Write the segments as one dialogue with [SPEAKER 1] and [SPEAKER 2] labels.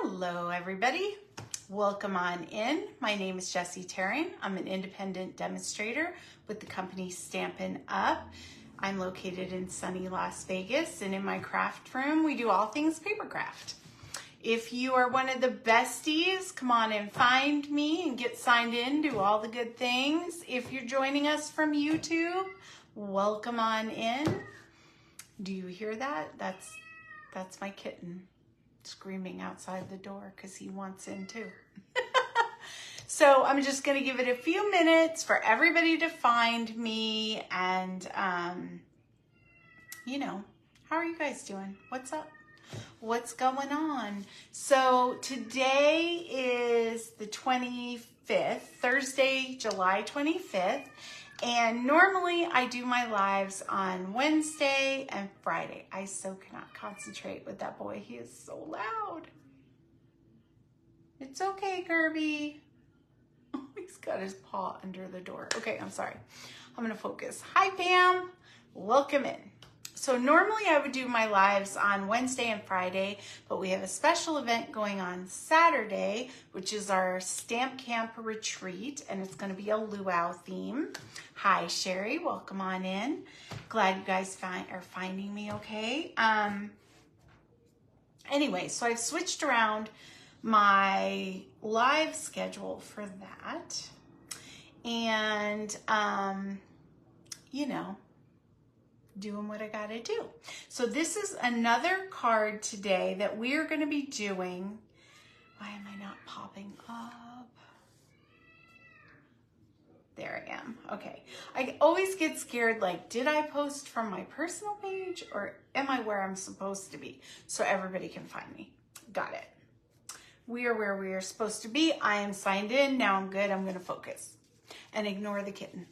[SPEAKER 1] Hello, everybody. Welcome on in. My name is Jessie Terran. I'm an independent demonstrator with the company Stampin' Up. I'm located in sunny Las Vegas, and in my craft room, we do all things paper craft. If you are one of the besties, come on and find me and get signed in, do all the good things. If you're joining us from YouTube, welcome on in. Do you hear that? That's my kitten screaming outside the door because he wants in too. So I'm just going to give it a few minutes for everybody to find me, and how are you guys doing? What's up? What's going on? So today is the 25th, Thursday, July 25th. And normally I do my lives on Wednesday and Friday. I so cannot concentrate with that boy. He is so loud. It's okay, Kirby. Oh, he's got his paw under the door. Okay, I'm sorry. I'm gonna focus. Hi, Pam. Welcome in. So normally I would do my lives on Wednesday and Friday, but we have a special event going on Saturday, which is our Stamp Camp retreat, and it's going to be a luau theme. Hi, Sherry. Welcome on in. Glad you guys are finding me okay. Anyway, so I've switched around my live schedule for that, and doing what I gotta do. So this is another card today that we're gonna be doing. Why am I not popping up? There I am. Okay. I always get scared, like, did I post from my personal page or am I where I'm supposed to be? So everybody can find me. Got it. We are where we are supposed to be. I am signed in. Now I'm good. I'm gonna focus and ignore the kitten.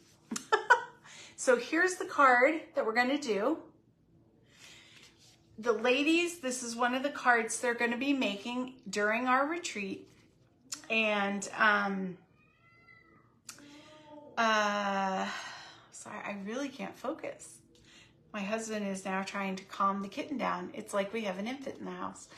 [SPEAKER 1] So here's the card that we're going to do. The ladies, this is one of the cards they're going to be making during our retreat. And, sorry, I really can't focus. My husband is now trying to calm the kitten down. It's like we have an infant in the house.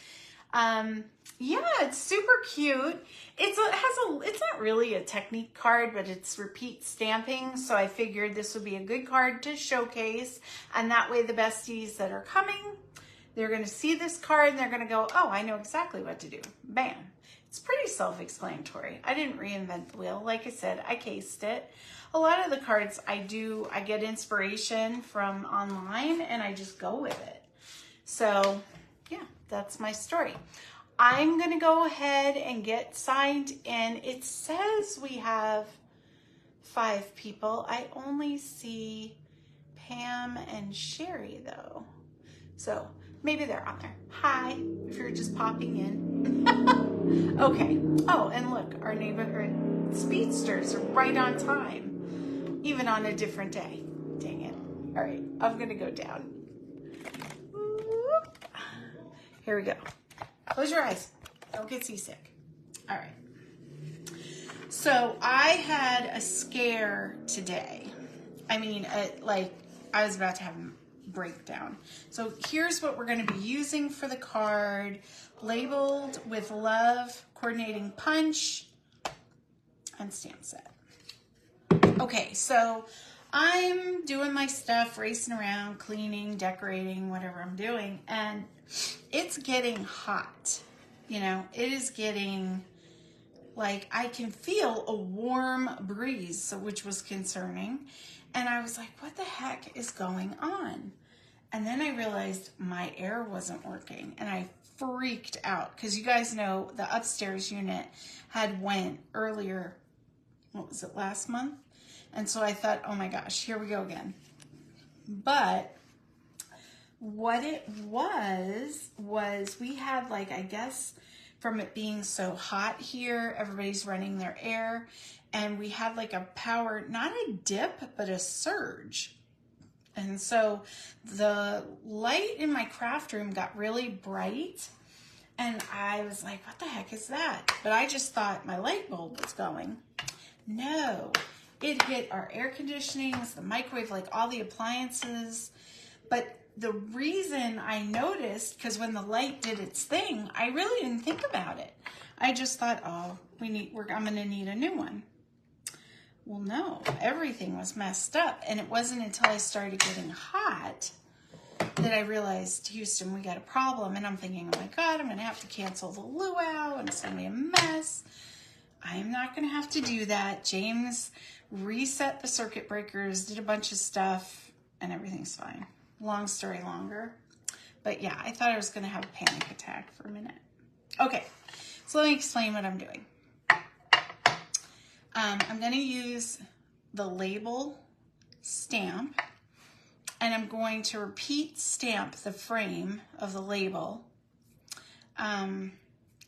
[SPEAKER 1] Yeah, it's super cute. It's not really a technique card, but it's repeat stamping. So I figured this would be a good card to showcase. And that way the besties that are coming, they're going to see this card and they're going to go, oh, I know exactly what to do. Bam. It's pretty self-explanatory. I didn't reinvent the wheel. Like I said, I cased it. A lot of the cards I get inspiration from online and I just go with it. So yeah, that's my story. I'm going to go ahead and get signed in. It says we have 5 people. I only see Pam and Sherry though. So maybe they're on there. Hi, if you're just popping in. Okay. Oh, and look, our neighborhood speedsters are right on time, even on a different day. Dang it. All right, I'm going to go down. Here we go. Close your eyes. Don't get seasick. All right. So I had a scare today. I mean, I was about to have a breakdown. So here's what we're going to be using for the card. Labeled with love, coordinating punch, and stamp set. Okay, so I'm doing my stuff, racing around, cleaning, decorating, whatever I'm doing, and it's getting hot. It is getting, like, I can feel a warm breeze, which was concerning. And I was like, what the heck is going on? And then I realized my air wasn't working and I freaked out because you guys know the upstairs unit had went earlier, what was it, last month? And so I thought, oh my gosh, here we go again. But what it was we had, like, I guess from it being so hot here, everybody's running their air, and we had like a power, not a dip, but a surge. And so the light in my craft room got really bright, and I was like, what the heck is that? But I just thought my light bulb was going. No, it hit our air conditionings, the microwave, like all the appliances. But the reason I noticed, because when the light did its thing, I really didn't think about it. I just thought, oh, I'm gonna need a new one. Well, no, everything was messed up. And it wasn't until I started getting hot that I realized, Houston, we got a problem. And I'm thinking, oh my God, I'm gonna have to cancel the luau and it's gonna be a mess. I'm not gonna have to do that. James reset the circuit breakers, did a bunch of stuff, and everything's fine. Long story longer. But yeah, I thought I was gonna have a panic attack for a minute. Okay, so let me explain what I'm doing. I'm gonna use the label stamp, and I'm going to repeat stamp the frame of the label in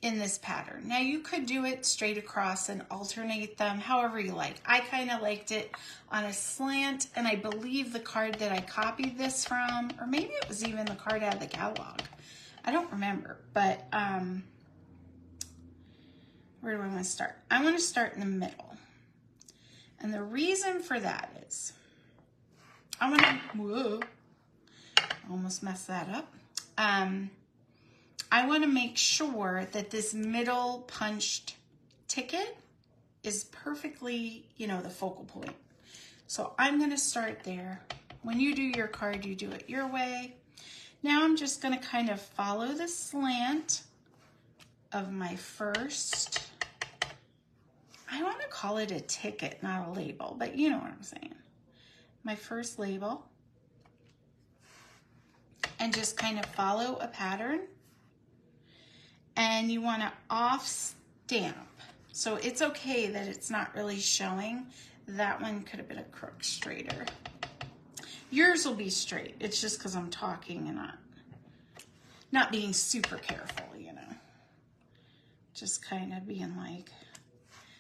[SPEAKER 1] this pattern. Now you could do it straight across and alternate them however you like. I kind of liked it on a slant, and I believe the card that I copied this from, or maybe it was even the card out of the catalog. I don't remember, but where do I want to start? I want to start in the middle. And the reason for that is, I'm gonna, almost messed that up. I want to make sure that this middle punched ticket is perfectly, the focal point. So I'm going to start there. When you do your card, you do it your way. Now I'm just going to kind of follow the slant of my first, I want to call it a ticket, not a label, but you know what I'm saying. My first label. And just kind of follow a pattern. And you want to off stamp. So it's okay that it's not really showing. That one could have been a crook straighter. Yours will be straight. It's just because I'm talking and not being super careful, Just kind of being like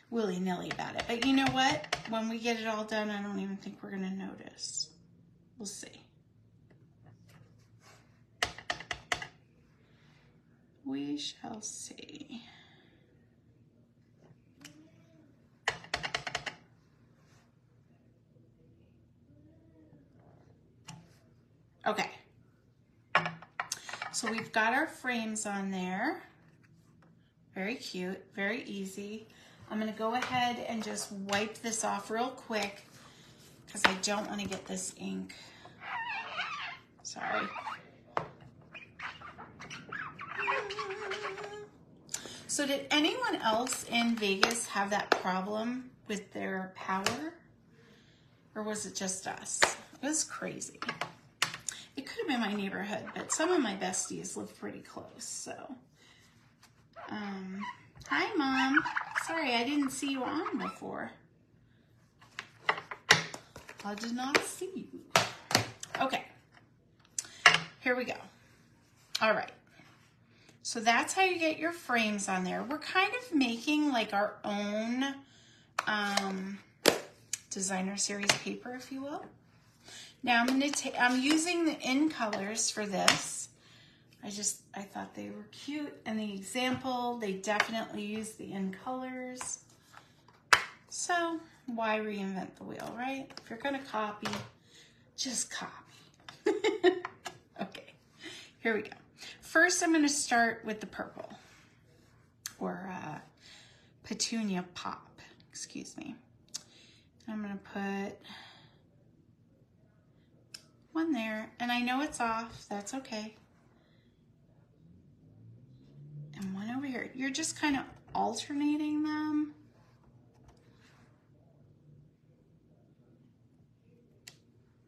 [SPEAKER 1] willy-nilly about it. But you know what? When we get it all done, I don't even think we're going to notice. We'll see. We shall see. Okay. So we've got our frames on there. Very cute, very easy. I'm going to go ahead and just wipe this off real quick because I don't want to get this ink. Sorry. So did anyone else in Vegas have that problem with their power? Or was it just us? It was crazy. It could have been my neighborhood, but some of my besties live pretty close, so. Hi, Mom. Sorry, I didn't see you on before. I did not see you. Okay. Here we go. All right. So that's how you get your frames on there. We're kind of making like our own designer series paper, if you will. Now I'm using the in colors for this. I thought they were cute. And the example, they definitely use the in colors. So why reinvent the wheel, right? If you're gonna copy, just copy. Okay, here we go. First, I'm going to start with the purple, or petunia pop, excuse me. I'm going to put one there, and I know it's off, that's okay. And one over here. You're just kind of alternating them.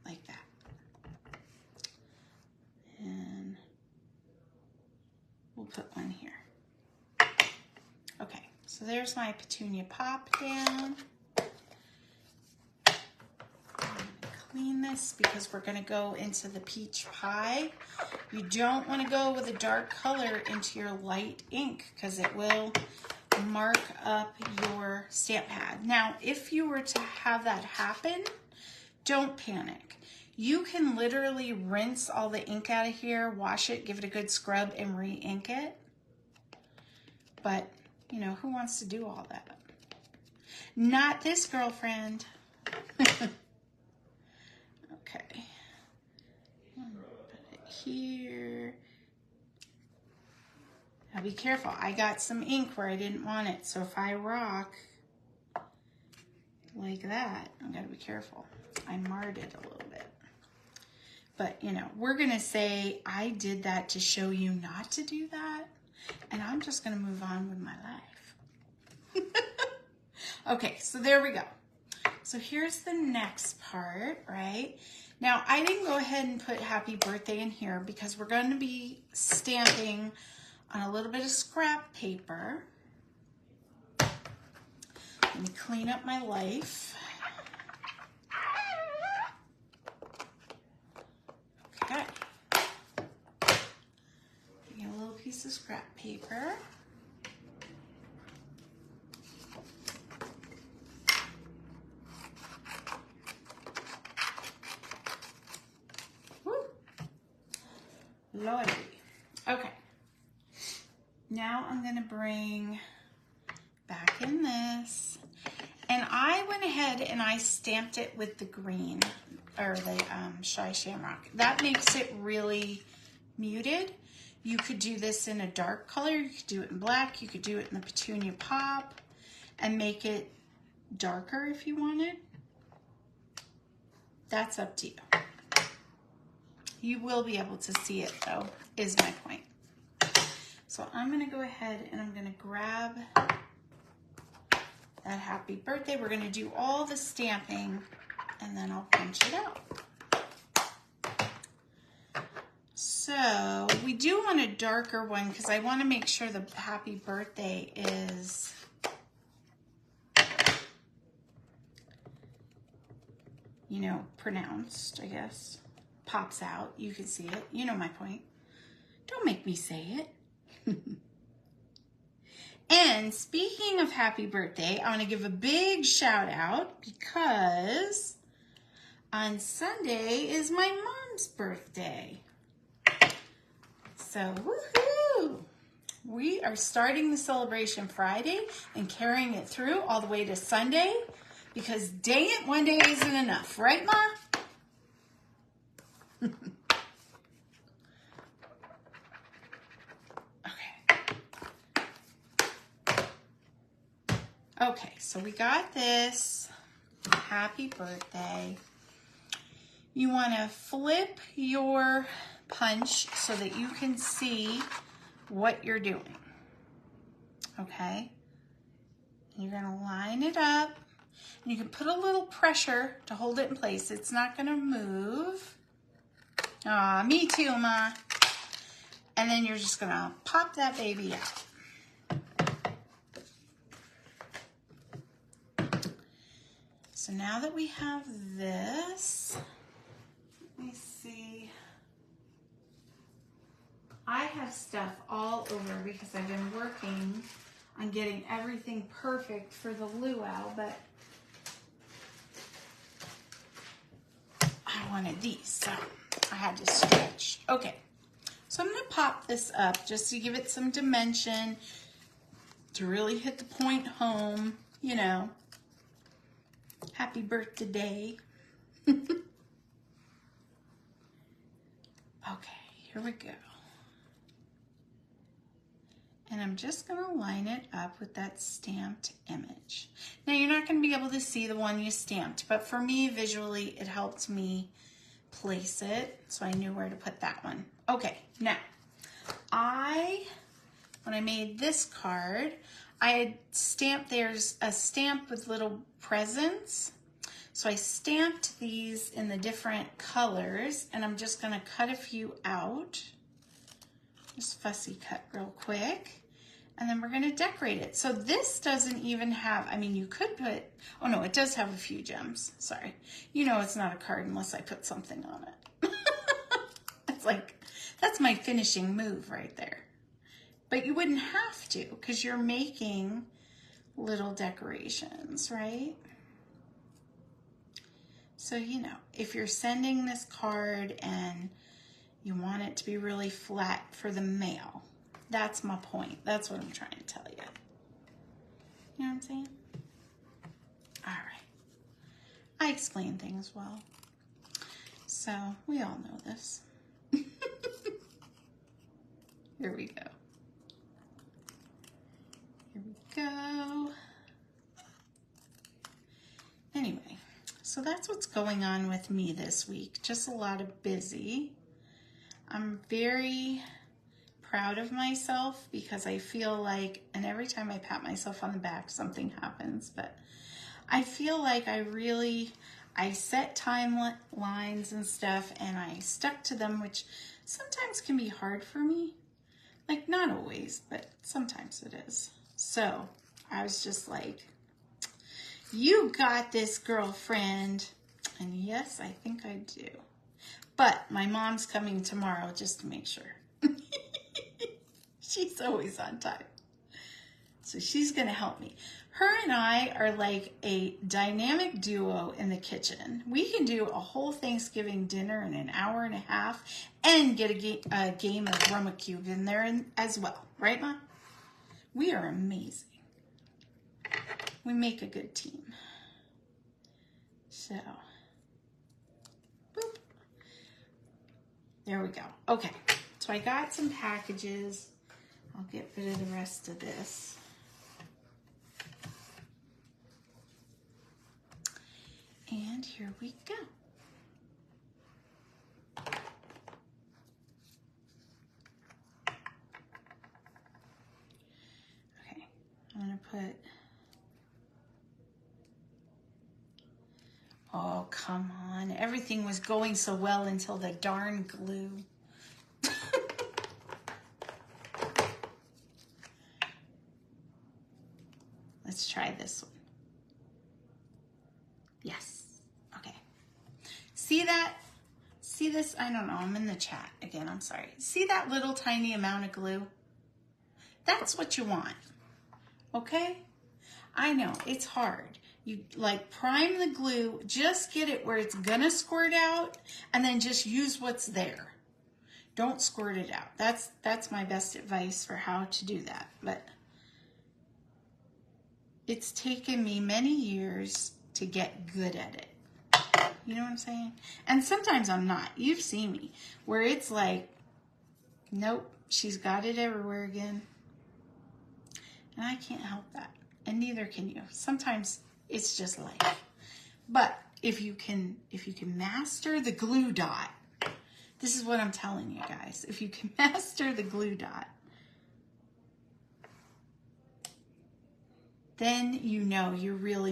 [SPEAKER 1] Like that. And we'll put one here. Okay, so there's my petunia pop down. I'm gonna clean this because we're gonna go into the peach pie. You don't wanna go with a dark color into your light ink because it will mark up your stamp pad. Now, if you were to have that happen, don't panic. You can literally rinse all the ink out of here, wash it, give it a good scrub, and re-ink it. But, who wants to do all that? Not this girlfriend. Okay. Put it here. Now be careful. I got some ink where I didn't want it. So if I rock like that, I gotta be careful. I marred it a little bit. But, you know, we're going to say I did that to show you not to do that. And I'm just going to move on with my life. Okay, so there we go. So here's the next part, right? Now, I didn't go ahead and put happy birthday in here because we're going to be stamping on a little bit of scrap paper. Let me clean up my life. Okay. Get a little piece of scrap paper. Woo. Lordy. Okay. Now I'm going to bring back in this. And I went ahead and I stamped it with the green, or the Shy Shamrock. That makes it really muted. You could do this in a dark color. You could do it in black. You could do it in the Petunia Pop and make it darker if you wanted. That's up to you. You will be able to see it though, is my point. So I'm going to go ahead and I'm going to grab that happy birthday. We're going to do all the stamping and then I'll punch it out. So we do want a darker one because I want to make sure the happy birthday is pronounced, I guess. Pops out. You can see it. You know my point. Don't make me say it. And speaking of happy birthday, I want to give a big shout out because on Sunday is my mom's birthday. So, woohoo! We are starting the celebration Friday and carrying it through all the way to Sunday because dang it, one day isn't enough. Right, Ma? Okay, so we got this. Happy birthday. You want to flip your punch so that you can see what you're doing. Okay? You're going to line it up. And you can put a little pressure to hold it in place. It's not going to move. Aw, me too, Ma. And then you're just going to pop that baby out. So now that we have this, let me see. I have stuff all over because I've been working on getting everything perfect for the luau, but I wanted these, so I had to stretch. Okay, so I'm going to pop this up just to give it some dimension, to really hit the point home, you know. Happy birthday. Okay, here we go. And I'm just going to line it up with that stamped image. Now, you're not going to be able to see the one you stamped, but for me, visually, it helped me place it, so I knew where to put that one. Okay, now, when I made this card, I had stamped, there's a stamp with little presents. So I stamped these in the different colors, and I'm just going to cut a few out. Just fussy cut real quick. And then we're going to decorate it. So this doesn't even have, I mean, you could put, oh no, it does have a few gems. Sorry. You know it's not a card unless I put something on it. It's like, that's my finishing move right there. But you wouldn't have to because you're making little decorations, right? So, you know, if you're sending this card and you want it to be really flat for the mail, that's my point. That's what I'm trying to tell you. You know what I'm saying? All right. I explain things well. So, we all know this. Here we go. Here we go. Anyway, so that's what's going on with me this week. Just a lot of busy. I'm very proud of myself because I feel like, and every time I pat myself on the back, something happens, but I feel like I set timelines and stuff and I stuck to them, which sometimes can be hard for me. Like, not always, but sometimes it is. So I was just like, you got this, girlfriend. And yes, I think I do. But my mom's coming tomorrow just to make sure. She's always on time. So she's going to help me. Her and I are like a dynamic duo in the kitchen. We can do a whole Thanksgiving dinner in an hour and a half and get a game of Rumacube in there as well. Right, Mom? We are amazing. We make a good team. So, boop. There we go. Okay, so I got some packages. I'll get rid of the rest of this. And here we go. Okay, I'm gonna put, oh, come on. Everything was going so well until the darn glue. Let's try this one. Yes. Okay. See that? See this? I don't know. I'm in the chat again. I'm sorry. See that little tiny amount of glue? That's what you want. Okay? I know. It's hard. You like prime the glue. Just get it where it's going to squirt out and then just use what's there. Don't squirt it out. That's my best advice for how to do that. But it's taken me many years to get good at it. You know what I'm saying? And sometimes I'm not. You've seen me where it's like, nope, she's got it everywhere again. And I can't help that. And neither can you. Sometimes it's just life. But if you can master the glue dot, this is what I'm telling you guys. If you can master the glue dot, then you know you're really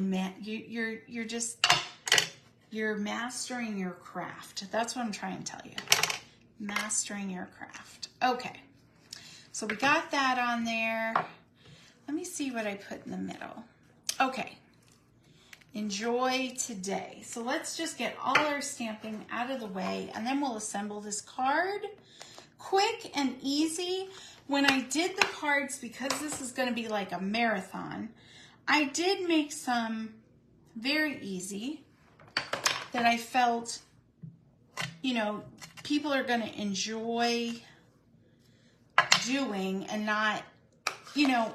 [SPEAKER 1] you're mastering your craft. That's what I'm trying to tell you. Mastering your craft. Okay. So we got that on there. Let me see what I put in the middle. Okay. Enjoy today. So let's just get all our stamping out of the way and then we'll assemble this card. Quick and easy. When I did the cards, because this is going to be like a marathon, I did make some very easy that I felt, you know, people are going to enjoy doing and not, you know,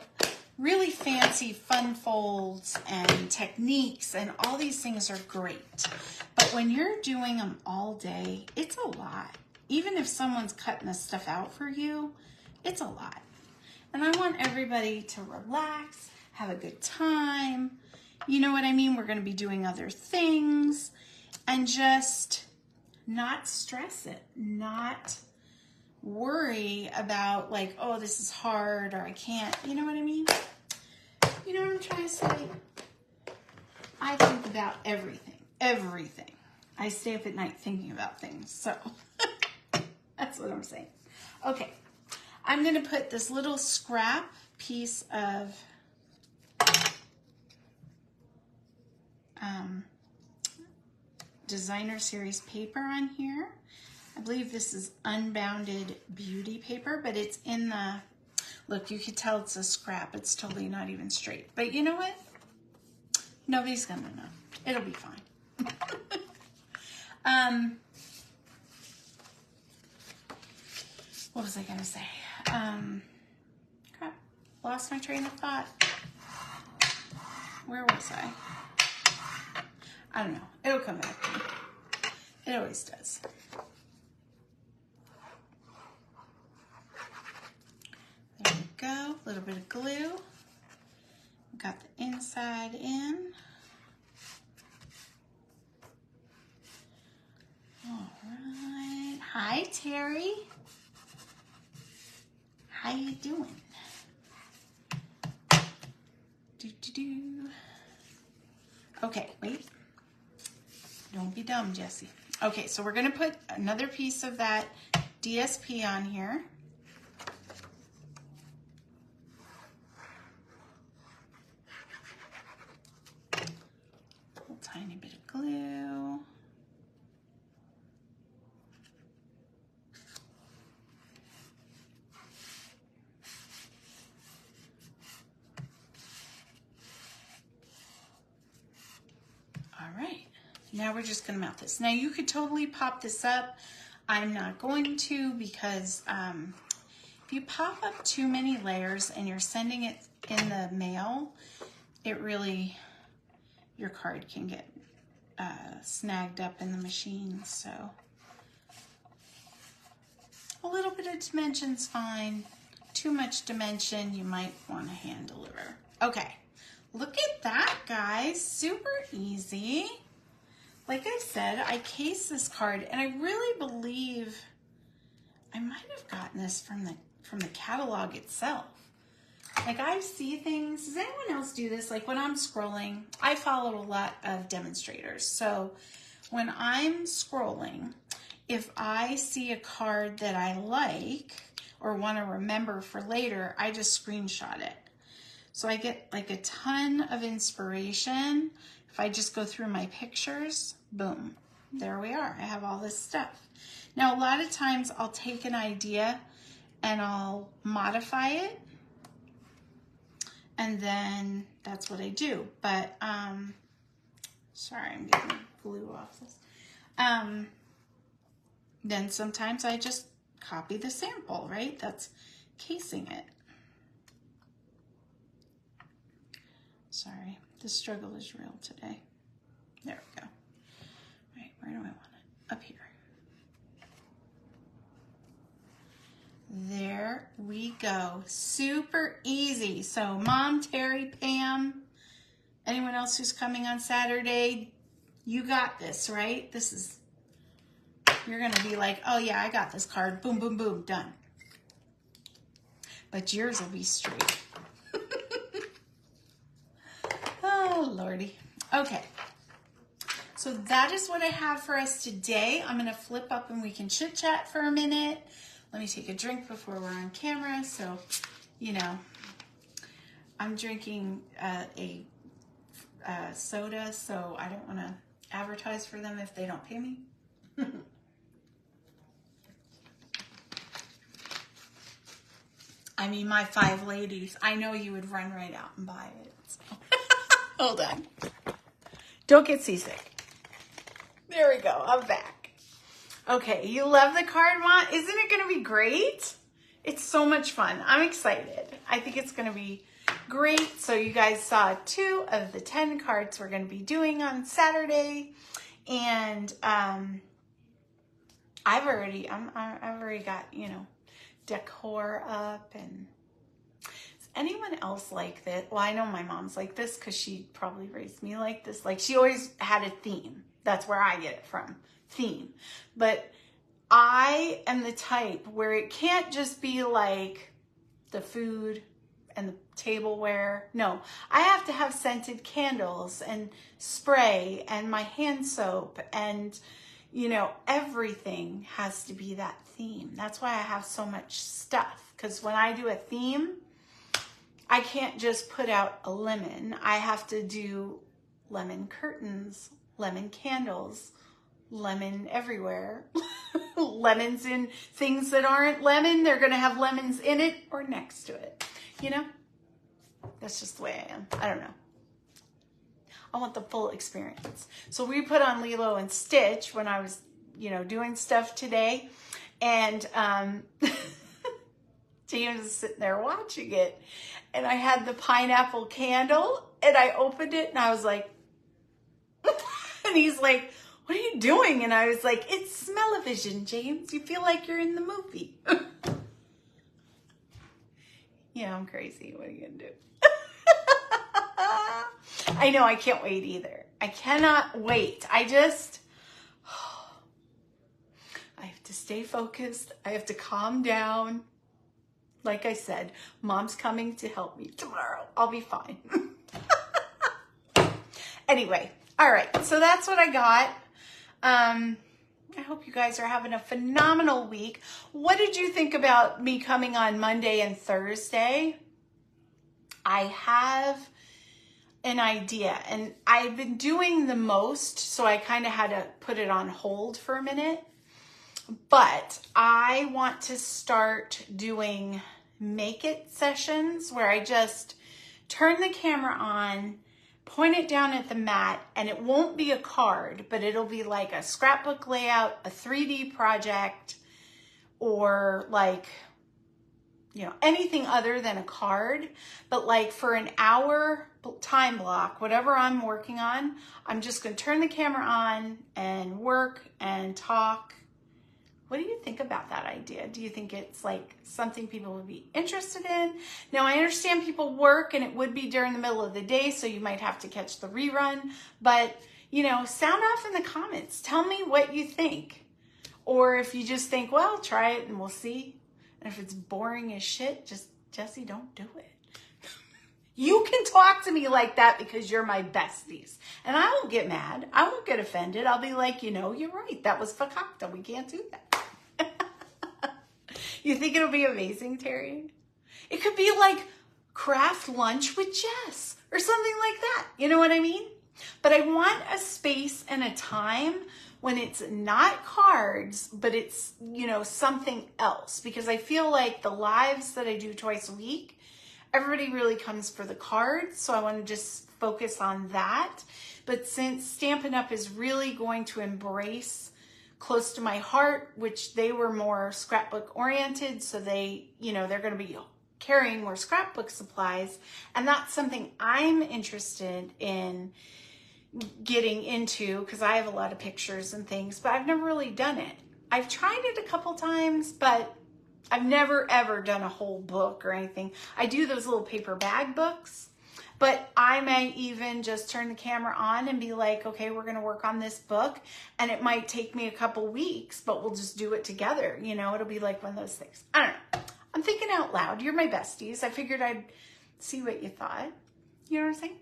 [SPEAKER 1] really fancy fun folds and techniques and all these things are great. But when you're doing them all day, it's a lot. Even if someone's cutting this stuff out for you, it's a lot. And I want everybody to relax, have a good time. You know what I mean? We're going to be doing other things and just not stress it, not worry about like, oh, this is hard or I can't. You know what I mean? You know what I'm trying to say? I think about everything, everything. I stay up at night thinking about things. So that's what I'm saying. Okay. I'm going to put this little scrap piece of designer series paper on here. I believe this is unbounded beauty paper, but it's in the, look, you could tell it's a scrap. It's totally not even straight. But you know what? Nobody's going to know. It'll be fine. What was I going to say? Crap. Lost my train of thought. Where was I? I don't know. It'll come back to me. It always does. go. A little bit of glue. Got the inside in. All right. Hi, Terry. How you doing? Do. Okay, wait. Don't be dumb, Jessie. Okay, so we're going to put another piece of that DSP on here. A tiny bit of glue. All right, now we're just gonna mount this. Now you could totally pop this up. I'm not going to because if you pop up too many layers and you're sending it in the mail, it really, your card can get snagged up in the machine. So a little bit of dimension's fine. Too much dimension, you might want to hand deliver. Okay. Look at that, guys. Super easy. Like I said, I cased this card, and I really believe I might have gotten this from the catalog itself. Like, I see things. Does anyone else do this? Like, when I'm scrolling, I follow a lot of demonstrators. So when I'm scrolling, if I see a card that I like or want to remember for later, I just screenshot it. So I get like a ton of inspiration. If I just go through my pictures, boom, there we are. I have all this stuff. Now, a lot of times I'll take an idea and I'll modify it. And then that's what I do. But, sorry, I'm getting glue off this. Then sometimes I just copy the sample, right? That's casing it. Sorry, the struggle is real today. There we go. All right, where do I want it? Up here. There we go. Super easy. So Mom, Terry, Pam, anyone else who's coming on Saturday, you got this, right? This is, you're going to be like, oh yeah, I got this card. Boom, boom, boom, done. But yours will be straight. Oh, Lordy. Okay. So that is what I have for us today. I'm going to flip up and we can chit chat for a minute. Let me take a drink before we're on camera. So, you know, I'm drinking a soda, so I don't want to advertise for them if they don't pay me. I mean, my 5 ladies, I know you would run right out and buy it. So. Hold on. Don't get seasick. There we go. I'm back. Okay, you love the card, Mom? Isn't it going to be great? It's so much fun. I'm excited. I think it's going to be great. So you guys saw 2 of the 10 cards we're going to be doing on Saturday. And I've already got, you know, decor up. And is anyone else like that? Well, I know my mom's like this because she probably raised me like this. Like, she always had a theme. That's where I get it from. Theme. But I am the type where it can't just be like the food and the tableware. No, I have to have scented candles and spray and my hand soap, and you know, everything has to be that theme. That's why I have so much stuff, because when I do a theme, I can't just put out a lemon. I have to do lemon curtains, lemon candles, lemon everywhere. Lemons in things that aren't lemon. They're going to have lemons in it or next to it. You know? That's just the way I am. I don't know. I want the full experience. So we put on Lilo and Stitch when I was, you know, doing stuff today. And James was sitting there watching it. And I had the pineapple candle. And I opened it and I was like... and he's like, what are you doing? And I was like, it's smell-o-vision, James. You feel like you're in the movie. Yeah, I'm crazy. What are you going to do? I know, I can't wait either. I cannot wait. I have to stay focused. I have to calm down. Like I said, Mom's coming to help me tomorrow. I'll be fine. Anyway, all right. So that's what I got. I hope you guys are having a phenomenal week. What did you think about me coming on Monday and Thursday? I have an idea, and I've been doing the most, so I kind of had to put it on hold for a minute. But I want to start doing make it sessions where I just turn the camera on, point it down at the mat, and it won't be a card, but it'll be like a scrapbook layout, a 3D project, or like, you know, anything other than a card. But like for an hour time block, whatever I'm working on, I'm just going to turn the camera on and work and talk. What do you think about that idea? Do you think it's like something people would be interested in? Now, I understand people work and it would be during the middle of the day, so you might have to catch the rerun. But, you know, sound off in the comments. Tell me what you think. Or if you just think, well, try it and we'll see. And if it's boring as shit, just, Jessie, don't do it. You can talk to me like that because you're my besties. And I won't get mad. I won't get offended. I'll be like, you know, you're right. That was fakakta. We can't do that. You think it'll be amazing, Terry? It could be like craft lunch with Jess or something like that. You know what I mean? But I want a space and a time when it's not cards, but it's, you know, something else. Because I feel like the lives that I do twice a week, everybody really comes for the cards. So I want to just focus on that. But since Stampin' Up! Is really going to embrace close to my heart, which they were more scrapbook oriented, so they, you know, they're going to be carrying more scrapbook supplies, and that's something I'm interested in getting into because I have a lot of pictures and things, but I've never really done it. I've tried it a couple times, but I've never ever done a whole book or anything. I do those little paper bag books. But I may even just turn the camera on and be like, okay, we're going to work on this book. And it might take me a couple weeks, but we'll just do it together. You know, it'll be like one of those things. I don't know. I'm thinking out loud. You're my besties. I figured I'd see what you thought. You know what I'm saying?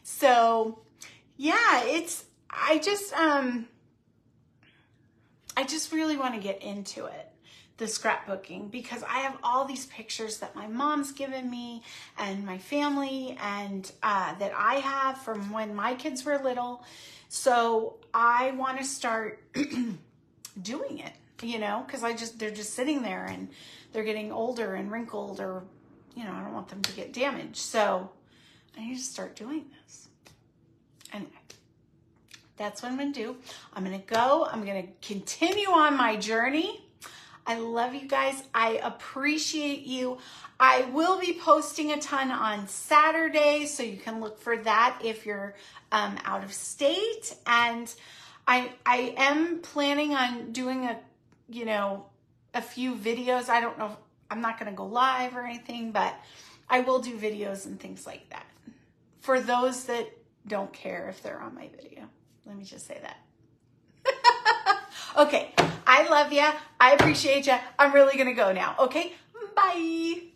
[SPEAKER 1] So, yeah, I just really want to get into it. The scrapbooking, because I have all these pictures that my mom's given me and my family and that I have from when my kids were little. So I want to start doing it, you know, because they're just sitting there and they're getting older and wrinkled, or, you know, I don't want them to get damaged. So I need to start doing this. Anyway, that's what I'm going to do. I'm going to go. I'm going to continue on my journey. I love you guys. I appreciate you. I will be posting a ton on Saturday, so you can look for that if you're out of state. And I am planning on doing a few videos. I don't know if, I'm not going to go live or anything, but I will do videos and things like that for those that don't care if they're on my video. Let me just say that. Okay, I love ya. I appreciate ya. I'm really going to go now. Okay, bye.